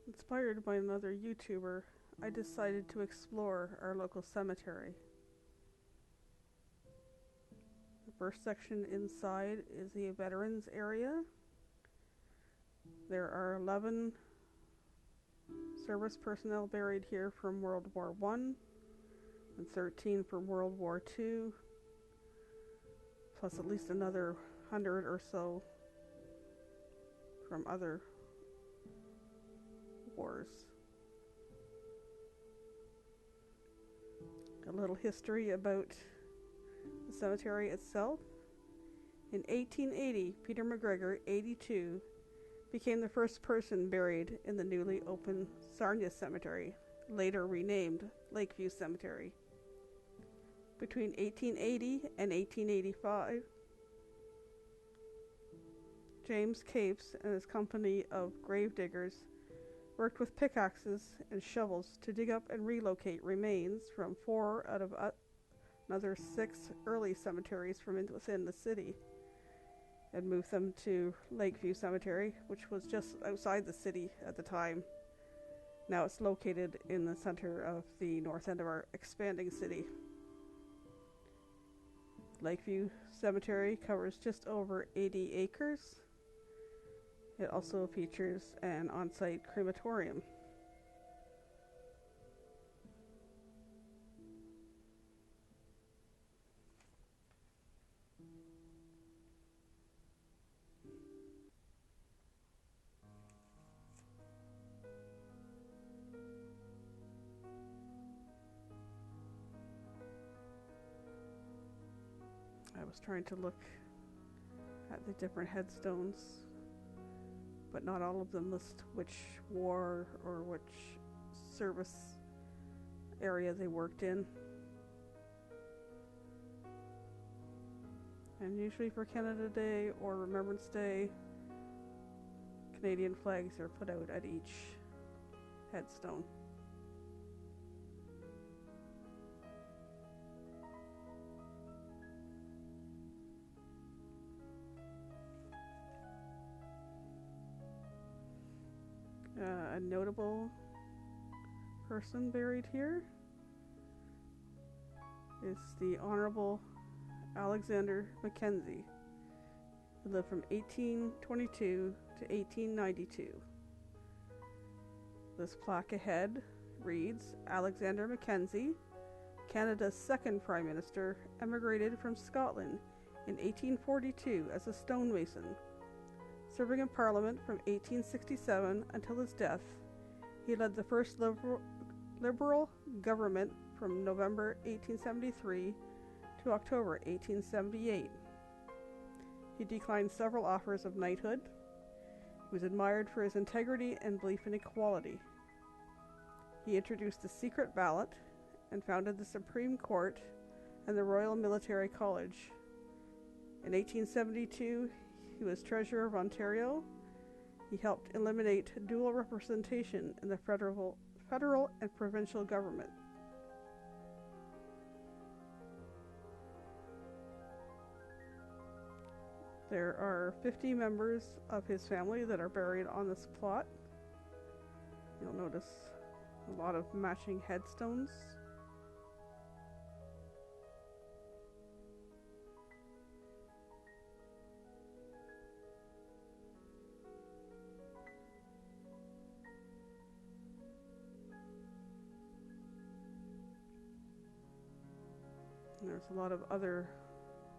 Inspired by another YouTuber, I decided to explore our local cemetery. The first section inside is the veterans area. There are 11 service personnel buried here from World War I and 13 from World War II, plus at least another 100 or so from other wars. A little history about the cemetery itself. In 1880, Peter McGregor, 82, became the first person buried in the newly opened Sarnia Cemetery, later renamed Lakeview Cemetery. Between 1880 and 1885, James Capes and his company of gravediggers worked with pickaxes and shovels to dig up and relocate remains from 4 out of another 6 early cemeteries from within the city, and moved them to Lakeview Cemetery, which was just outside the city at the time. Now it's located in the center of the north end of our expanding city. Lakeview Cemetery covers just over 80 acres. It also features an on-site crematorium. I was trying to look at the different headstones, but not all of them list which war or which service area they worked in. And usually for Canada Day or Remembrance Day, Canadian flags are put out at each headstone. A notable person buried here is the Honorable Alexander Mackenzie, who lived from 1822 to 1892. This plaque ahead reads, Alexander Mackenzie, Canada's second Prime Minister, emigrated from Scotland in 1842 as a stonemason. Serving in Parliament from 1867 until his death, he led the first Liberal government from November 1873 to October 1878. He declined several offers of knighthood. He was admired for his integrity and belief in equality. He introduced the secret ballot and founded the Supreme Court and the Royal Military College. In 1872, he was Treasurer of Ontario. He helped eliminate dual representation in the federal and provincial government. There are 50 members of his family that are buried on this plot. You'll notice a lot of matching headstones. And there's a lot of other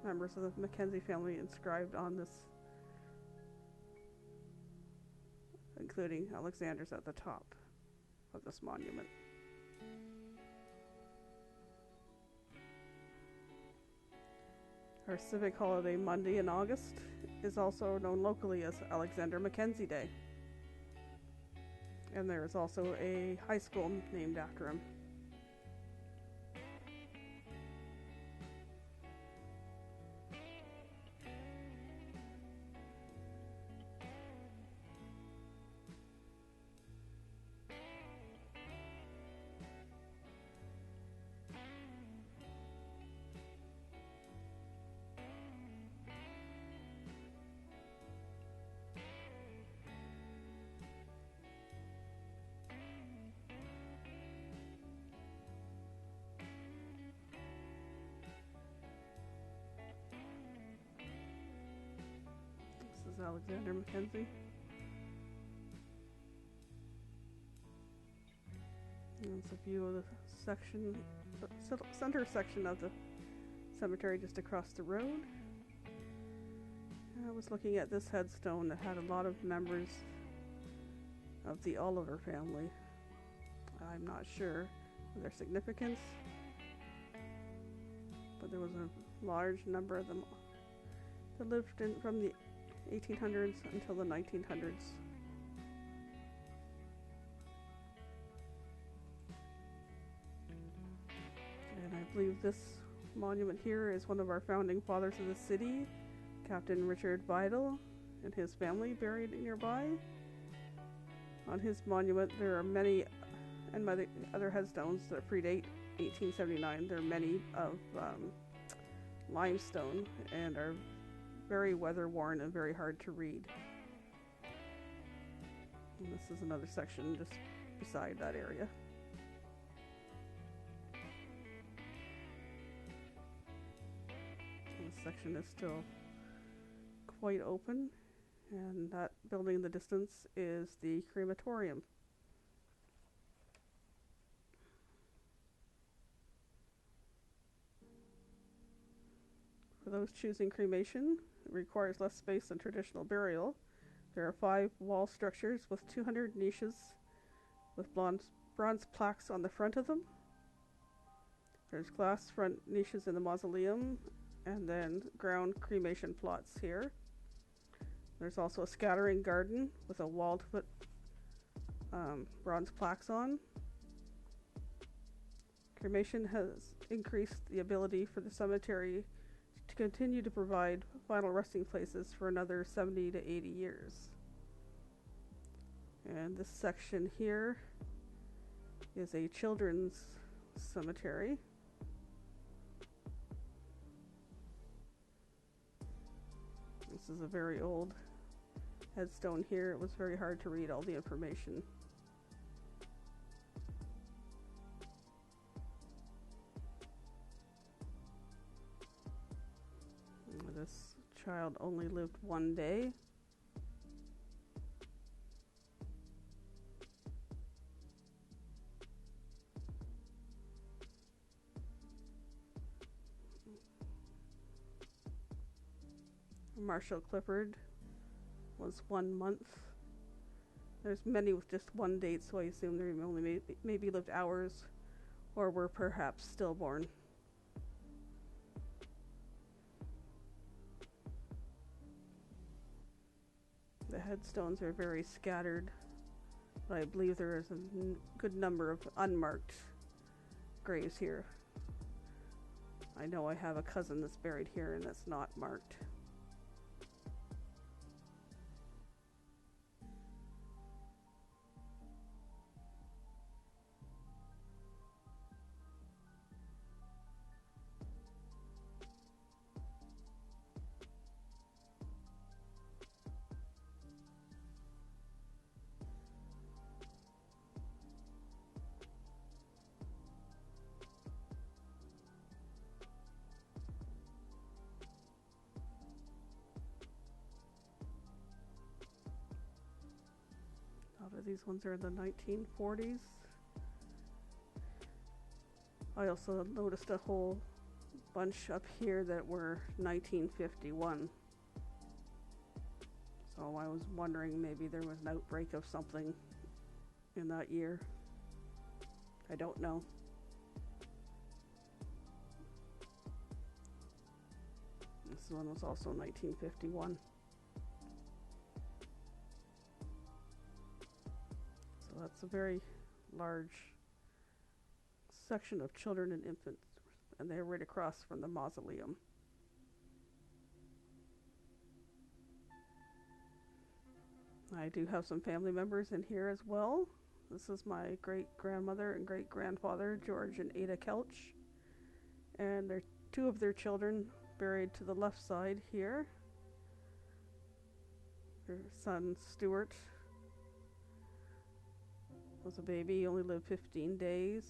members of the Mackenzie family inscribed on this, including Alexander's at the top of this monument. Our civic holiday Monday in August is also known locally as Alexander Mackenzie Day. And there is also a high school named after him. Alexander Mackenzie. And it's a view of the center section of the cemetery just across the road. I was looking at this headstone that had a lot of members of the Oliver family. I'm not sure of their significance, but there was a large number of them that lived from the 1800s until the 1900s. And I believe this monument here is one of our founding fathers of the city, Captain Richard Vidal, and his family buried nearby. On his monument there are many, and by the other headstones that predate 1879, there are many of limestone and are very weather worn and very hard to read. And this is another section just beside that area. And this section is still quite open, and that building in the distance is the crematorium. For those choosing cremation, it requires less space than traditional burial. There are 5 wall structures with 200 niches with bronze plaques on the front of them. There's glass front niches in the mausoleum, and then ground cremation plots here. There's also a scattering garden with a wall to put bronze plaques on. Cremation has increased the ability for the cemetery to continue to provide final resting places for another 70 to 80 years. And this section here is a children's cemetery. This is a very old headstone here. It was very hard to read all the information. This child only lived 1 day. Marshall Clifford was 1 month. There's many with just 1 date, so I assume they only maybe lived hours or were perhaps stillborn. The headstones are very scattered, but I believe there is a good number of unmarked graves here. I know I have a cousin that's buried here and that's not marked. These ones are in the 1940s. I also noticed a whole bunch up here that were 1951. So I was wondering maybe there was an outbreak of something in that year. I don't know. This one was also 1951. That's a very large section of children and infants, and they're right across from the mausoleum. I do have some family members in here as well. This is my great-grandmother and great-grandfather, George and Ada Kelch, and there are 2 of their children buried to the left side here. Their son, Stuart, was a baby. He only lived 15 days.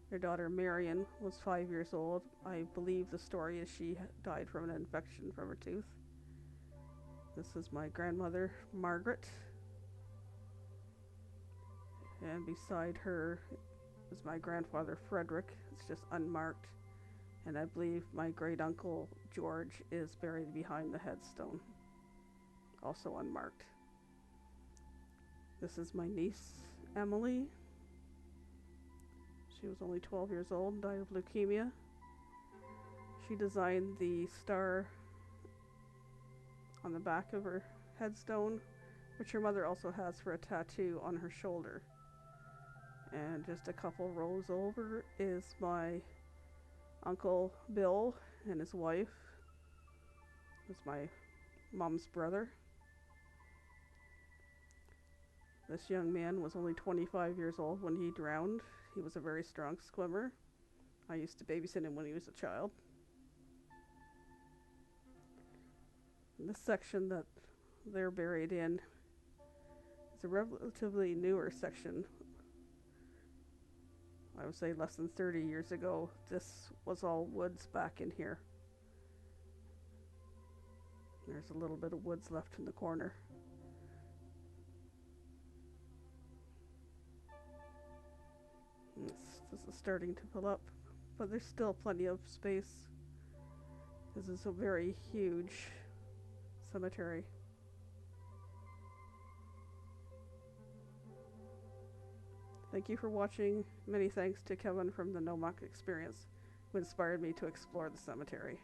Their daughter Marion was 5 years old. I believe the story is she died from an infection from her tooth. This is my grandmother, Margaret. And beside her is my grandfather, Frederick. It's just unmarked. And I believe my great uncle, George, is buried behind the headstone. Also unmarked. This is my niece, Emily. She was only 12 years old, died of leukemia. She designed the star on the back of her headstone, which her mother also has for a tattoo on her shoulder. And just a couple rows over is my Uncle Bill and his wife. It's my mom's brother. This young man was only 25 years old when he drowned. He was a very strong swimmer. I used to babysit him when he was a child. And this section that they're buried in is a relatively newer section. I would say less than 30 years ago. This was all woods back in here. There's a little bit of woods left in the corner. This is starting to fill up, but there's still plenty of space. This is a very huge cemetery. Thank you for watching. Many thanks to Kevin from the Nomok Experience, who inspired me to explore the cemetery.